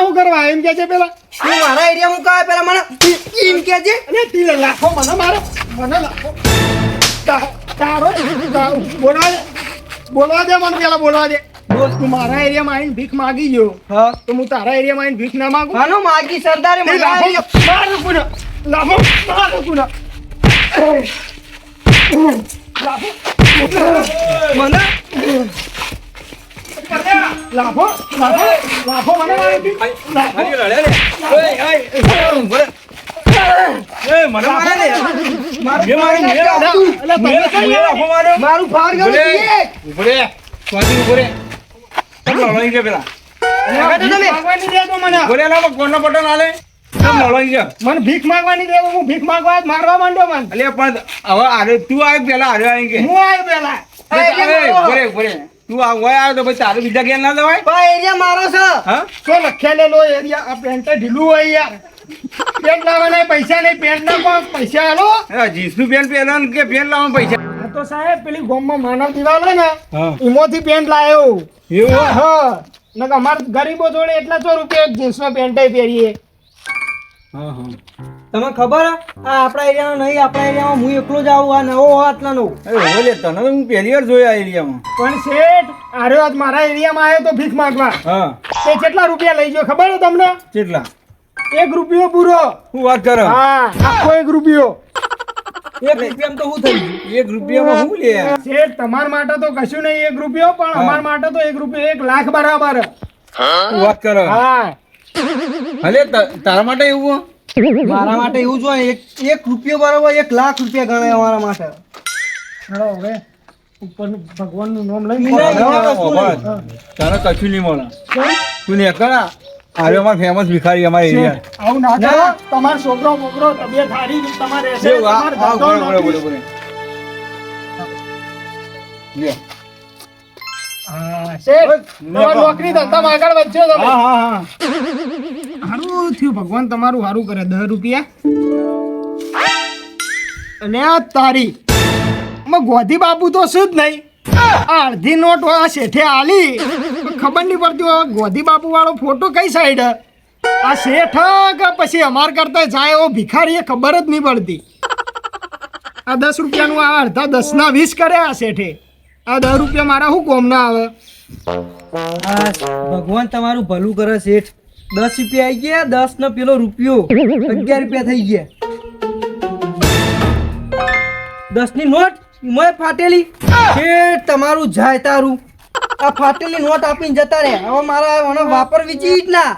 શું કરવા એમ કે છે પેલા તું મારા એરિયા માં કાય પેલા મને એમ કે છે અને તી લાખો મને મારો મને લાખો તારો બોલવા દે મને પેલા બોલવા દે બોલ તું મારા એરિયામાં આવીને ભીખ માગી ગયો હા તો હું તારા એરિયામાં આવીને ભીખ ના માગું હાનો માગી સરદારે મને મારું પુના લાખો મારું પુના મને લાખો મને મારી ભીખ લાખો મારું ફાડ ગયું મને ભીખ માંગવાની દે હું ભીખ માંગવા મારવા માંડ્યો મને તું આવ્યો પેલા હારે આવી હું આવ્યો પેલા તું આવ્યો તો પછી તારું બીજા ઘેર ના જવાય ભાઈ એરિયા મારો છે હા શું લખેલેલો એરિયા આ પેન્ટ ઢીલું હોય યાર પેન્ટ લાવવાના પૈસા નહીં પેન્ટ ના પણ પૈસા આલો જીન્સનું પેન્ટ પહેરવાનું કે પેન્ટ લાવવાનું પૈસા આ તો સાહેબ પેલી ગામમાં માનવ દિવાલ હોય ને હા એમાંથી પેન્ટ લાવ્યો એવું હા નકર અમાર ગરીબો જોડે એટલા 100 રૂપિયા જીન્સનો પેન્ટ પહેરીએ હા હા તમને ખબર આ આપણા એરિયાનો નહીં આપણા એરિયામાં હું એકલો જ આવું આ નવો આટલાનો અરે ઓલે તને તો હું પહેલી વાર જોયા એરિયામાં પણ શેઠ આર્યો આજ મારા એરિયામાં આવ્યો તો ભીખ માંગવા હા તે કેટલા રૂપિયા લઈ ગયો ખબર છે તમને કેટલા 1 રૂપિયો પૂરો શું વાત કરો હા આખો 1 રૂપિયો 1 રૂપિયામાં તો શું થઈ ગયું 1 રૂપિયામાં શું લે શેઠ તમાર માટે તો કશું નહીં 1 રૂપિયો પણ અમાર માટે તો 1 રૂપિયો 1 લાખ બરાબર શું વાત કરો હા હલે તારા માટે એવું મારા માટે એવું જ હોય એક રૂપિયો બરાબર 1 લાખ રૂપિયા ગણાય અમારા માટે હેલો હવે ઉપર ભગવાનનું નામ લઈ નહીં, તારે કશું નહીં મળે તું ને કરા અરે અમાર ફેમસ ભિખારી અમારા એરિયા આવું ના કરો તમાર છોકરો મોકરો તબિયત સારી તમારે રહેશે તમાર ધંધો નોકરી. હા શેઠ તમાર નોકરી ધંધામાં આગળ વધજો તમે હા હા હા સારું થયું ભગવાન તમારું સારું કરે 10 રૂપિયા અને આ તારી ગોધી બાપુ તો શું જ નહીં આ અડધી નોટ આ શેઠે આલી ખબર નહીં પડતી હવે ગોધી બાપુ વાળો ફોટો કઈ સાઈડ આ શેઠ કે પછી અમાર કરતા જાય એવો ભિખારી એ ખબર જ નહીં પડતી આ 10 રૂપિયાનું આ અડધા 10 ના 20 કરે આ શેઠે આ 10 રૂપિયા મારા શું કોમ ના આવે ભગવાન તમારું ભલું કરે શેઠ 10 રૂપિયા આવી ગયા 10 નો પેલો રૂપિયો 11 રૂપિયા થઈ ગયા 10 ની નોટ મેં ફાટેલી શેઠ તમારું જાય તારું આ ફાટેલી નોટ આપીને જતા રે હવે મારા મને વાપરવી જ ના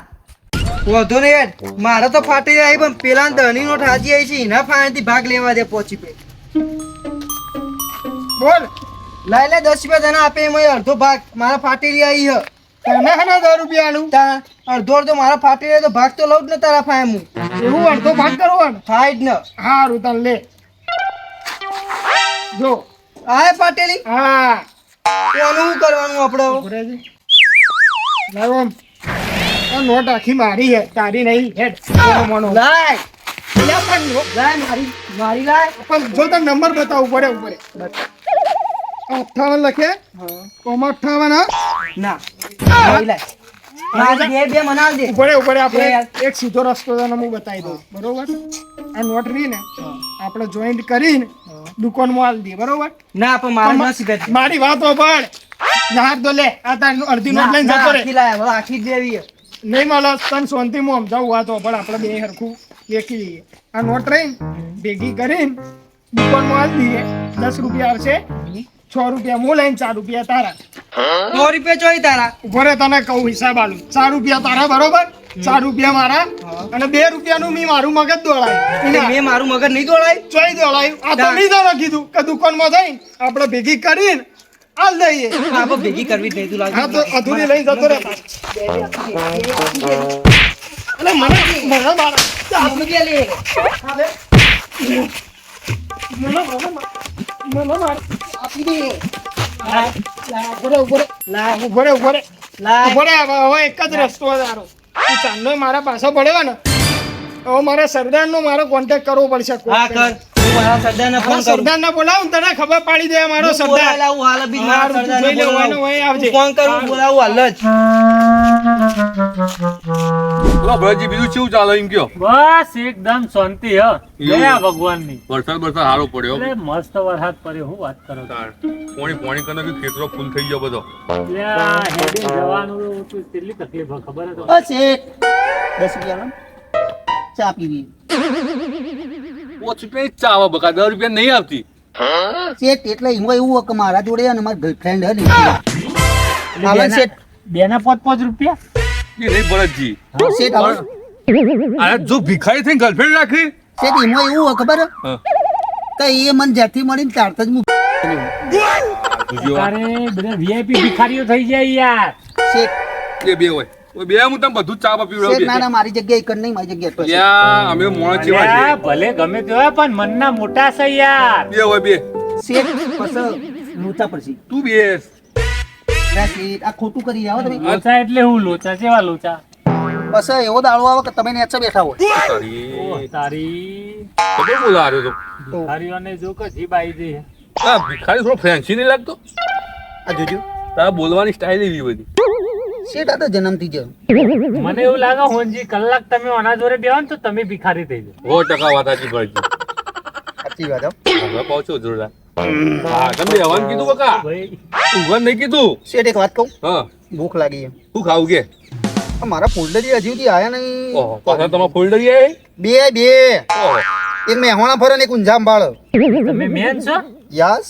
વધો ને યાર મારે તો ફાટેલી આવી પણ પેલા 10 ની નોટ હાજી આવી છે એના ફાયથી ભાગ લેવા દે પહોંચી પે બોલ લાય લે 10 રૂપિયા તને આપે એમાં અડધો ભાગ મારા ફાટેલી આવી હ તને હે 10 રૂપિયાનું અડધો અડધો મારા ફાટેલી તો ભાગ તો લઉં જ ને તારા ફાય હું એવું અડધો ભાગ કરવાનો ફાઈડ ને હારું તને લે જો આય ફાટેલી હા એનું શું કરવાનું આપણે હવે? ગુરેજી લાવો આમ. આ નોટ આખી મારી હે તારી નહીં હેડ મોનો લાય લે પણ લાય મારી લાય પણ જો તને નંબર બતાવું પડે ઉપર 58 લખે કોમા 58 હા ના મારી લાય મારી બે મનાલ દે ઉપર આપણે એક સીધો રસ્તો તને હું બતાવી દઉં બરોબર આ નોટ રહી ને આપણે જોઈન્ટ કરીને દુકાનમાં આલી દઈએ બરોબર ના પણ મારે ન સીધા મારી વાતો પણ યાર તો લે આ તાર અડધી નોટ લઈને જતો રે આખી લાય હવે આખી જ દેવી હે. નહીં મળે તને શાંતિમાં સમજાવું વાતો પણ આપણે બે હરખું દેખી લઈએ આ નોટ રહી ભેગી કરીને દુકાનમાં આલી દઈએ 10 રૂપિયા આવશે 6 રૂપિયા હું લઈને 4 રૂપિયા તારા 100 રૂપિયા ચોઈ તારા ઉભો રે તને કહું હિસાબ આલું 4 રૂપિયા તારા બરોબર 4 રૂપિયા મારા અને 2 રૂપિયાનું મેં મારું મગજ દોડાયું મેં મારું મગજ નહીં દોડાય ચોઈ દોડાયું આ તો નહીં તને કીધું કે દુકાનમાં જઈને આપણે ભેગી કરીને આલ દઈએ આપણે ભેગી કરવી જ નહીં તું લાગે હા તો અધૂરી લઈને જતો રે અલે મને મારા આપણે કે લે આપી દે ઉભો રે લાય હવે એક જ રસ્તો તારો તું ચાંદનો મારા પાછો પડ્યો ને હવે મારા સરદારનો મારો કોન્ટેક્ટ કરવો પડશે હા કર હું મારા સરદારને ફોન કરું સરદારને બોલાવું તને ખબર પાડી દે મારો સરદાર બોલાવું હાલ બી મારા હારું, તું સરદારને જોઈ લે, બોલાવું. હોય ને હોય આવજે. ફોન કરું બોલાવું હાલ જ બોલો ભરતજી, બીજું કેવું ચાલે એમ કયો? બસ એકદમ શાંતિ હ દયા ભગવાનની. વરસાદ સારો પડ્યો. અરે મસ્ત વરસાદ પડ્યો, હું વાત કરો છો? પોણી કરીને બી ખેતરો ફૂલ થઈ ગયો બધો. એટલે આ હેડી જવાનું તો કેટલી તકલીફ હોય ખબર જ હોય. બસ એક 10 રૂપિયા ચા પીવી. 5 રૂપિયા જ ચા આવે બકા, 10 રૂપિયા નહીં આવતી. શેઠ એટલે એમાં એવું હોય કે મારા જોડે અને મારી ગર્લફ્રેન્ડ હતી. હાલો શેઠ. બેના 5 રૂપિયા એ નહીં ભરતજી. શેઠ હાલો. અરે જો ભિખારી થઈને ગર્લફ્રેન્ડ રાખી. શેઠ એમાં એવું હોય ખબર હા. કે એ મને જ્યાંથી મળીને ત્યારથી જ હું તારે બધા વીઆઈપી ભિખારીઓ થઈ જાય યાર. શેઠ એ બે હોય. ઓય બે હું તમને બધું જ ચા પીવડાવું. શેઠ ના ના મારી જગ્યાએ એક જ નહીં, મારી જગ્યાએ તો છે. ત્યાં અમે મોણ જેવા અલ્યા, છીએ. ભલે ગમે તે હોય પણ મનના મોટા છે યાર. બે હોય બે. શેઠ પછી લોચા પડશે. તું બેસ. ના શેઠ આ ખોટું કરી આવો તમે. લોચા એટલે હું લોચા કેવા લોચા? પછી એવો દાડો આવે કે તમે નેચે બેઠા હોય. તારી તારી ખબર બોલા આવ્યો તો. ભિખારીઓને જો કે જીભ આવી જઈ. આ ભિખારી થોડો ફેન્સી નહીં લાગતો? આ જોજો તારા બોલવાની સ્ટાઇલ એવી બધી. શેઠ આ તો જન્મથી જ મને એવું લાગે હોનજી કલાક તમે આના જોડે બેહો ને તો તમે ભિખારી થઈ જાઓ. 100% વાત સાચી ભરતજી. સાચી વાત હો. હવે પહોંચો જોરદાર. હા તમે હવાનું કીધું બકા. ભાઈ ઊંઘવાનું નહીં કીધું. શેઠ એક વાત કહું, હા ભૂખ લાગી છે. શું ખાવું કે? આ મારા ફોલ્ડર હજી સુધી આયા નહીં. ઓહો પાછા તમારા ફોલ્ડર આવી? બે ઓહો એક મેહોણા ફરે ને એક ઊંઝામ બાળ. તમે મેન છો? યસ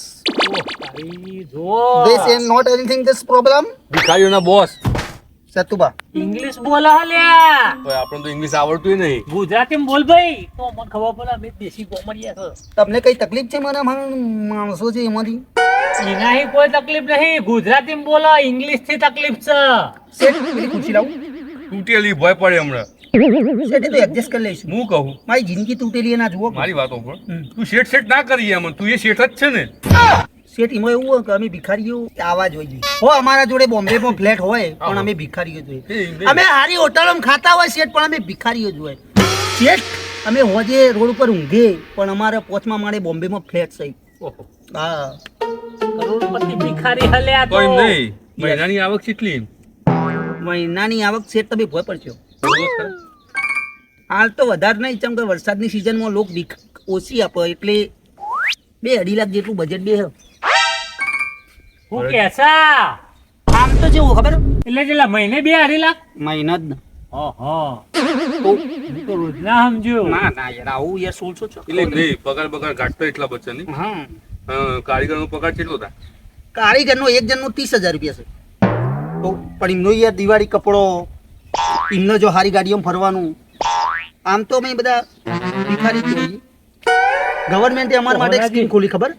તારી જો this is not anything this problem. ભિખારીઓના બોસ. સતુબા ઇંગ્લિશ બોલો હલ્યા. તો આપણને તો ઇંગ્લિશ આવડતું નહીં. ગુજરાતીમાં બોલ ભાઈ તો મને ખબર પડે અમે દેશી કોમડિયા છો. તમને કઈ તકલીફ છે મારા માણસો છે એમાંથી? એનાથી કોઈ તકલીફ નહીં, ગુજરાતીમાં બોલો, ઇંગ્લિશ થી તકલીફ છે. શેઠ પેલી ખુરશી લાવું. તૂટેલી ભય પડે હમણાં. શેઠ એ તો એડજસ્ટ કરી લઈશું. હું કહું મારી જિંદગી તૂટેલી ના જુઓ. મારી વાતો પણ તું શેઠ ના કરીએ એમ. તું એ શેઠ જ છે ને. શેઠ એમાં એવું હોય કે અમે ભિખારીઓ આવા જોઈએ. હો અમારા જોડે બોમ્બેમાં ફ્લેટ હોય પણ અમે ભિખારીઓ જોઈએ. અમે હારી હોટલોમાં ખાતા હોય શેઠ પણ અમે ભિખારીઓ જ હોય. શેઠ અમે હોજે રોડ ઉપર ઊંઘે પણ અમારે પોચમાં માળે બોમ્બેમાં ફ્લેટ છે. ઓહો. હા કરોડપતિ ભિખારી હલ્યા તો એમ તો. નહીં. મહિનાની આવક કેટલી? મહિનાની આવક શેઠ તમે ભય પડશો. હાલ તો વધારે નહીં, ચમ કે વરસાદની સિઝનમાં લોક ભીખ ઓછી આપે એટલે 2-2.5 લાખ જેટલું બજેટ બે. હું કેસા આમ તો જેવું ખબર એટલે જેટલા મહિને 2-2.5 લાખ? મહિના જ ઓહો હું તો રોજના સમજ્યો. ના ના યાર આવું યાર 1600 એટલે નહીં પગાર કાઢતો એટલા બચ્ચા નહીં. હા કારીગરનો પગાર કેટલો થાય? કારીગરનો એક જણનો 30,000 રૂપિયા છે. તો પણ એમનો યાર દિવાળી કપડો, એમનો જો હારી ગાડીઓમાં ફરવાનું, આમ તો અમે બધા ભિખારી જ છીએ. ગવર્મેન્ટે અમારા માટે એક સ્કીમ ખોલી ખબર?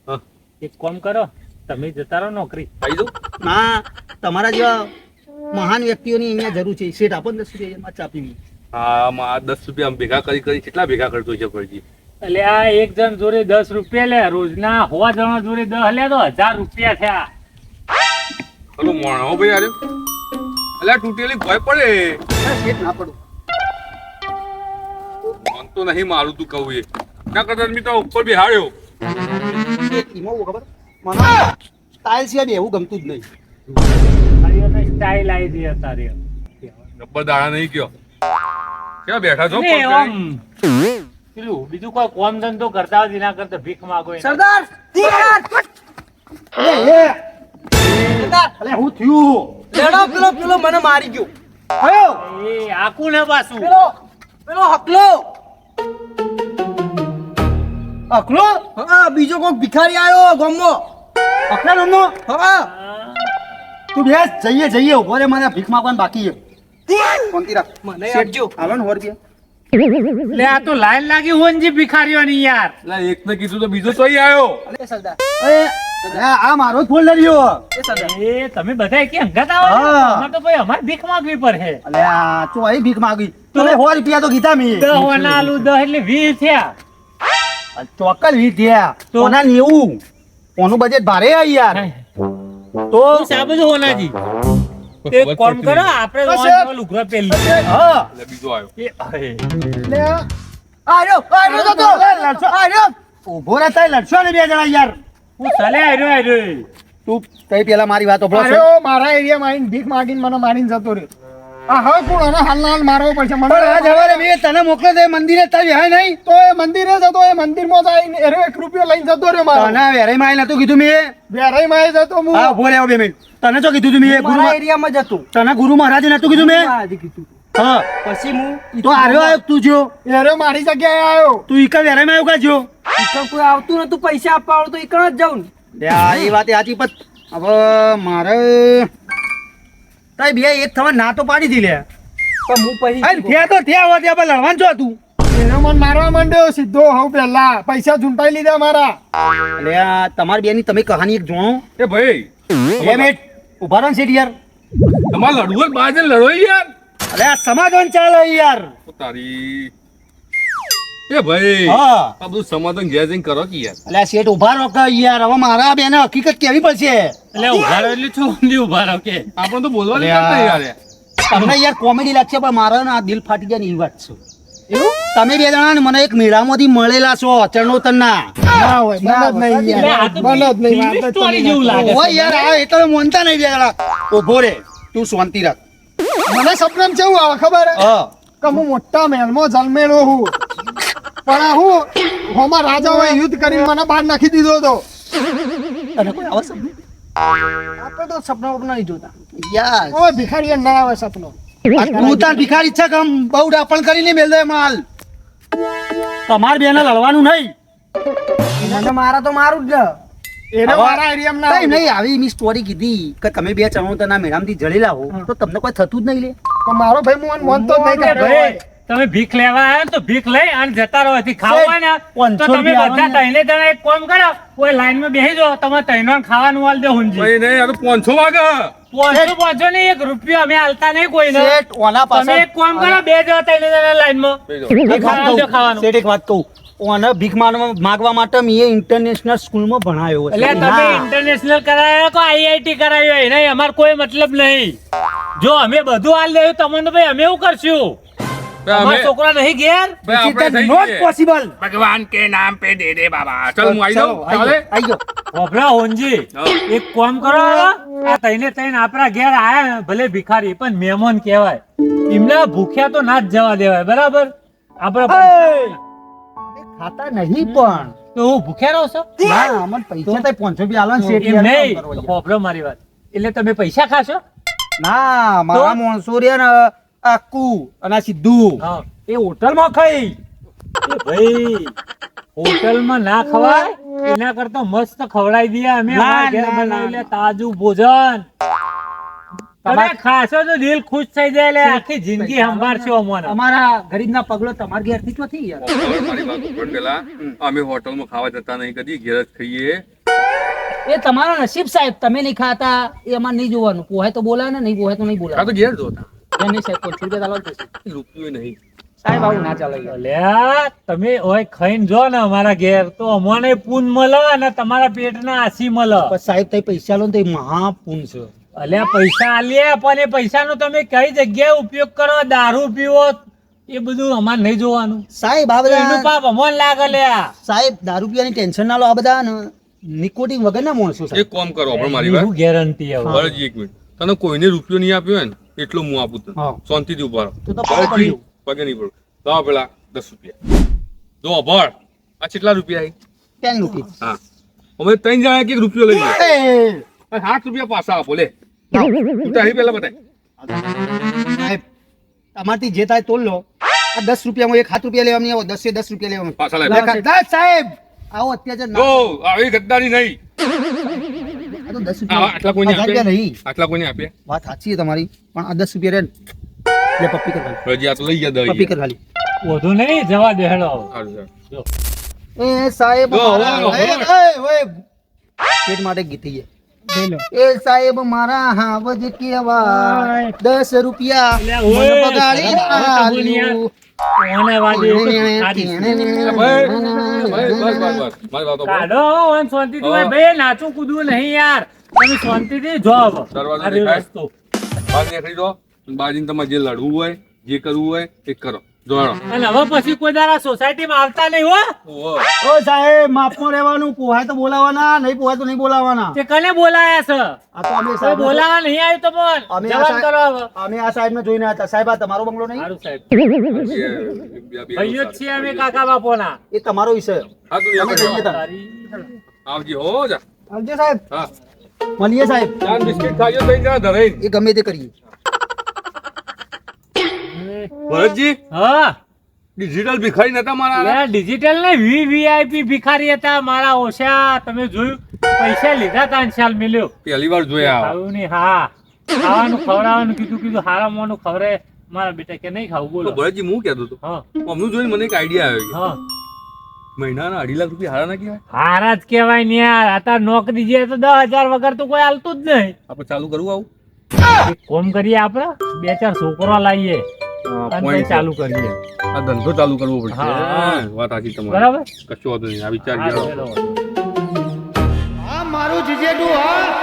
હા એક કામ કરો, તમે જતા રહો નોકરી. આવી દઉં. ના તમારા જેવા મહાન વ્યક્તિઓની અહીંયા જરૂર છે. શેઠ આપો ને 10 રૂપિયા ચા પીવી. હા આમાં 10 રૂપિયા આમ ભેગા કરી કેટલા ભેગા કરતો છે ભરતજી? એટલે આ એક જણ જોડે 10 રૂપિયા લે, રોજના 100 જણા જોડે 10 લે તો 1000 રૂપિયા થયા. હલો મોણો ભાઈ આરે. અલ્યા તૂટેલી ભય પડે. શેઠ ના પડો. મન તો નહીં મારું તું કહું એ. ના કરતા મી તો ઉપર બેહાડ્યો. શેઠ એમાં એવું ખબર મને સ્ટાઇલ સિવાય બેવું ગમતું જ નહીં. ભાઈઓને સ્ટાઇલ આવી દે અત્યારે. ગબ્બર દાડા નહીં કયો. ક્યાં બેઠા છો? ને આમ પેલું બીજું કોઈ કોમ ધંધો કરતા હોય એના કરતા ભીખ માંગો એના. સરદાર સરદાર અલે હું થયું લેડો પેલો મને મારી ગયો. કયો? એ આકુ ને પાછું પેલો હકલો. હકલો? હા બીજો કોક ભિખારી આવ્યો ગામમાં. હકલા નામનો? હા તું બેસ જઈએ ઉભો રે, મને ભીખ માંગવાનું બાકી છે. કોણતી રાખ મને શેઠજો હાલો ને 100 રૂપિયા. લે આ તો લાઈન લાગી હોનજી ભિખારીઓની યાર. એટલે એકને કીધું તો બીજો તોય આવ્યો. અલે સરદાર આ મારો જ ફોલ્ડર રહ્યો. એ સરદાર એ તમે બધા કે હંગાત આવો છો? હા. અમારે તો ભાઈ અમારે ભીખ માંગવી પડે. અલે આ તો આઈ ભીખ માંગી તો 100 રૂપિયા તો કીધા મે. 10 ના આલુ 10 એટલે 20 થયા. ચોક્કસ વી થયા તો? ઓના 90. ઓનું બજેટ ભારે આ યાર. તો તો સાબજ હોનાજી એક કામ કરો આપણે બસ લોન લુગડા પેલી. હા એટલે બીજો આવ્યો. એ અહે. લે આયો તો લડશો આયો ઉભો રહે તઈ લડશો ને બે જણા યાર. હું ચાલે આર્યો. તું તઈ પેલા મારી વાત ઓભળો અરે મારા એરિયામાં આવીને ભીખ માંગીને મને મારીને જતો રહ્યો. આ હવે કોણ અને હાલ મારવો પડશે મને પણ આ જવાને મેં તને મોકલ્યો તો એ મંદિરે તારી હાય નહીં તો એ મંદિરે જતો એ મંદિરમાં જઈને એરો 1 રૂપિયો લઈને જતો રહ્યો મારો તને વેરાઈમાં આઈ નતું કીધું મેં વેરાઈમાં આવી જતો હું હા ઉભો રહે 2 મિનિટ તને શું કીધું તું મેં ગુરુ મારા એરિયામાં જ હતું તને ગુરુ મહારાજે નતું કીધું મેં મહારાજે કીધું હા પછી હું તો આર્યો આવ્યો તું જો એરો મારી જગ્યાએ આવ્યો તું ઈકા વેરાઈમાં આવ્યો કા જો ઈકણ કોઈ આવતું નતું પૈસા આપવા વાળું તો ઈકણ જ જાઉં ને. એ વાત સાચી પણ હવે મારે તાઈ બે એક થવા ના તો પાડી દી લે પણ હું પછી અરે થયા તો થયા હોત ત્યાં પણ લડવાનું છો તું એનો મને મારવા માંડ્યો સીધો હવ પહેલા પૈસા ઝૂંટાઈ લીધા મારા એટલે આ તમારી બેની તમે કહાની એક જોણો એ ભાઈ 2 મિનિટ ઉભા રહો ને શેઠ યાર તમારે લડવું બાજ લડો યાર. અરે આ સમાધાન ચાલે યાર ઓ તારી એ ભાઈ હા આ બધું સમાધાન ઘેર જઈને કરો કે યાર. એટલે આ શેઠ ઉભા રહો કે યાર હવે મારા બેને હકીકત કેવી પડશે એટલે ઉભા રહો એટલે શું સમજી ઉભા રહો કે આપણે તો બોલવા અરે નહીં કરતા યાર. યાર. તમને યાર કોમેડી લાગશે પણ મારા ને આ દિલ ફાટી જાય ને એ વાત છે તમે બે જણા ને મને એક મેળામાંથી મળેલા છો ચરણોતરના ના હોય બને જ નહીં એટલે આ યાર તો બને જ નહીં ફિલ્મી વાત જ સ્ટોરી નહીં. જેવું લાગે ઓય યાર આ એટલે મોનતા નહીં બે જણા ઉભો રે તું શાંતિ રાખ મને સપનામ કેવું આવે ખબર હે? હા કે હું મોટા મહેલમાં જન્મેલો હું પણ આ હું હોમાં રાજાઓએ યુદ્ધ કરીને મને બહાર નાખી દીધો હતો તને કોઈ આવે સપનું? આપણે તો સપના વપના નહીં જોતા યાર ઓય ભિખારી ના આવે સપનો તું તાર ભિખારી છે કે આમ બહુ ડાપણ કરીને મેલ દે માલ તમાર બેને લડવાનું નહીં મને મારા તો મારું જ ને એને મારા એરિયામાં ના કઈ આવે. નહીં આવી મેં સ્ટોરી કીધી કે તમે બે ચરણોતરના મેળામાંથી જડેલા હો તો તમને કોઈ થતું જ નહીં લે પણ મારો ભાઈ હું મોનતો જ નહીં અરે કરતો ભાઈ તમે ભીખ લેવા આવ્યા ને તો ભીખ લઈ અને જતા રહો એથી ખાવા ને તો 500 તમે રૂપિયા બધા તઈને જણા એક કામ કરો કોઈ લાઈન માં બેસી જાઓ તમે તઈને ખાવાનું વાલ દે હુંજી ભાઈ નહીં આ તો 500 વાગે. પહોંચો ને 1 રૂપિયો અમે હાલતા નહીં કોઈને શેઠ ઓના પાસે તમે એક કામ કરો બે જણા તઈને જણા લાઈન માં બેસી જાઓ. એક વાત ખાવાનું દો, કહું ખાવાનું. શેઠ એક વાત કહું ઓને ભીખ માગવા માટે મેં ઇન્ટરનેશનલ સ્કૂલમાં ભણાયો છે. એટલે તમે ના. ઇન્ટરનેશનલ કરાયો કે આઈઆઈટી કરાયો એ નહીં અમાર કોઈ મતલબ નહીં જો અમે બધું હાલ દેવું તમને ભાઈ અમે એવું કરશું ભાઈ અમારા અમે- છોકરા નહીં ઘેર ભાઈ It આપણે is થઈ not જઈએ. possible. ભગવાન કે નામ પે દે દે બાબા. ચલ હું આવી જાઉં. ચાલો, ચાલે? આઈ જાઓ. વભરા હોનજી હા. એક કામ કરો આ તઈને તઈને આપણા ઘેર આયા ભલે ભિખારી પણ મહેમાન કહેવાય એમને ભૂખ્યા તો ના જ જવા દેવાય બરાબર આપણે ખાતા નહીં પણ તો હું ભૂખ્યા રહો છો ના અમને પૈસા તો 500 રૂપિયા આલો ને શેઠ એમ યાર, નહીં કામ કરો યાર. હોભળો મારી વાત એટલે તમે પૈસા ખાશો ના મારા માણસો રહ્યા ને આકુ અને આ સિદ્ધુ હા એ હોટલમાં ખાઈ એ ભાઈ હોટલમાં ના ખવાય એના કરતા મસ્ત ખવડાવી દઈએ અમે ના, અમારા ઘેર ના, બનાવી ના. લે તાજું ભોજન તમે ખાશો તો દિલ ખુશ થઈ જાય એટલે આખી જિંદગી સંભાળશો અમને અમારા ગરીબના પગલો તમારા ઘેરથી જ નથી યાર હવે મારી વાત સાંભળ પેલા. અમે હોટલમાં ખાવા જતા નહીં કદી ઘેર જ ખાઈએ. એ તમારા નસીબ સાહેબ તમે નહીં ખાતા એ અમારે નહીં જોવાનું પોહાય તો બોલાય ને નહીં પોહાય તો નહીં આ બોલાય તો ઘેર જોતા. એમ નહીં સાહેબ 500 રૂપિયા ચાલો જ થશે. રૂપિયો નહીં. સાહેબ આવું ના ચાલે યાર. અલ્યા તમે ઓય ખાઈને જો ને અમારા ઘેર તો અમને પૂન મળે અને તમારા પેટના આસી મળે પણ સાહેબ તમે પૈસા લો ને તો એ મહાપુન છે અલ્યા પૈસા આલીએ પણ એ પૈસાનો તમે કઈ જગ્યાએ ઉપયોગ કરો દારૂ પીવો એ બધું અમારે નહીં જોવાનું સાહેબ આ એનું બધા પાપ અમને લાગે લ્યા સાહેબ દારૂ પીવાની ટેન્શન ના લો આ બધા ને નિકોટિન વગરના માણસો સાહેબ એક કામ કરો આપણે મારી વાત. એવું ગેરંટી હવે બળજી એક મિનિટ. તને કોઈને રૂપિયો નહીં આપ્યો હોય ને એટલો હું આપું તને. હા. શાંતિથી ઉભા રહો. તો પગે બળજી, પડ્યું. પગે નહીં પડું. લાવો પેલા 10 રૂપિયા. જો અભળ. આ કેટલા રૂપિયા આવી? 10 રૂપિયા હા. અમે 3 જણા એક એક રૂપિયો લઈ ગયા. એ, 7 રૂપિયા પાછા આપો લે. તું તારી પહેલા બતાય. સાહેબ તમારથી જે થાય તોલ લો આ 10 રૂપિયામાં એક 7 રૂપિયા લેવા નહીં આવો 10 એ 10 રૂપિયા લેવા પાછા લાય. દસ સાહેબ આવો અત્યાચાર ના જો આવી ગદ્દારી નહીં. આ તો 10 આટલા રૂપિયા કોઈને 1000 રૂપિયા આપ્યા નહીં આટલા કોઈને આપ્યા? વાત સાચી છે તમારી પણ આ 10 રૂપિયા રે લે પપ્પી કર ખાલી બળજી આ તો લઈ ગયા પપ્પી દઈ. કર ખાલી વધુ નહીં જવા દે હેડો સારું, સારું. એ સાહેબ જો, મારા જો, ઓય પેટ માટે ગીતી એ સાહેબ મારા હાવજ કેવા 10 રૂપિયા અલ્યા, મને ઓય, બગાડી હવે તો આલ્યું. કોને વાગે એ તો ખાધી. ભાઈ, ભાઈ, બસ, બસ, બસ. મારી વાતો બોલ. કાઢો અને શાંતિથી હોય. ભાઈ નાચું કૂદવું નહીં યાર તમે શાંતિથી જો હવે. દરવાજો આ રહ્યો દેખાય? રસ્તો. બહાર નીકળી જાઓ. બહાર જઈને તમારે જે લડવું હોય જે કરવું હોય એ કરો. જોડો અને હવે પછી કોઈ દાડા સોસાયટીમાં આવતા નહીં હો. ઓહો. ઓ સાહેબ માપમાં રહેવાનું, પોહાય તો બોલાવાના, નહીં પોહાય તો નહીં બોલાવાના. તે કને બોલાયા છે? આ તો અમે કોઈ સાહેબ બોલાવા નહીં આવ્યું તો બોલ. અમે આ જવાન સાહેબ- કરો હવે. અમે આ સાહેબને જોઈને હતા. સાહેબ આ તમારો બંગલો નહીં? સારું સાહેબ. બે ભાઈઓ જ છીએ અમે કાકા બાપોના. એ તમારો વિષય. હા તું અમે જઈએ તાર. તારી- આવજી હો જા આવજો સાહેબ. હા મળીએ સાહેબ. ચાર બિસ્કિટ ખાજો થઈ જા ધરાઈ એ ગમે તે કરીએ. ભરતજી હા ડિજિટલ ભિખારી નતા મારા યાર ડિજિટલ ને વીવીઆઈપી ભિખારી હતા મારા ઓછા. તમે જોયું પૈસા લીધા તા શાલ મિલ્યો. પહેલી વાર જોયા ખાવું નહીં. હા ખાવાનું ખવડાવવાનું કીધું હારા મોનું ખવરે. મારા બેટા કે નહીં ખાવું તો બોલો. ભરતજી હું કહેતો હતો હા અમનું જોઈને મને એક આઈડિયા આવ્યો કે હા મહિનાના 2.5 લાખ રૂપિયા હારા ના કહેવાય હારા જ કહેવાય ને યાર. અત્યારે નોકરી જે તો 10,000 વગર તો કોઈ હાલતું જ નહીં. આપણે ચાલુ કરવું આવું એક કોમ કરીએ આપણે 2-4 છોકરો લાવીએ અને પછી ચાલુ કરીએ. આ ધંધો ચાલુ કરવો પડશે હા. વાત સાચી તમારી બરાબર. કશો વાંધો નહીં આ વિચાર હા, કરો ચલો. આ મારું જીજેડું હા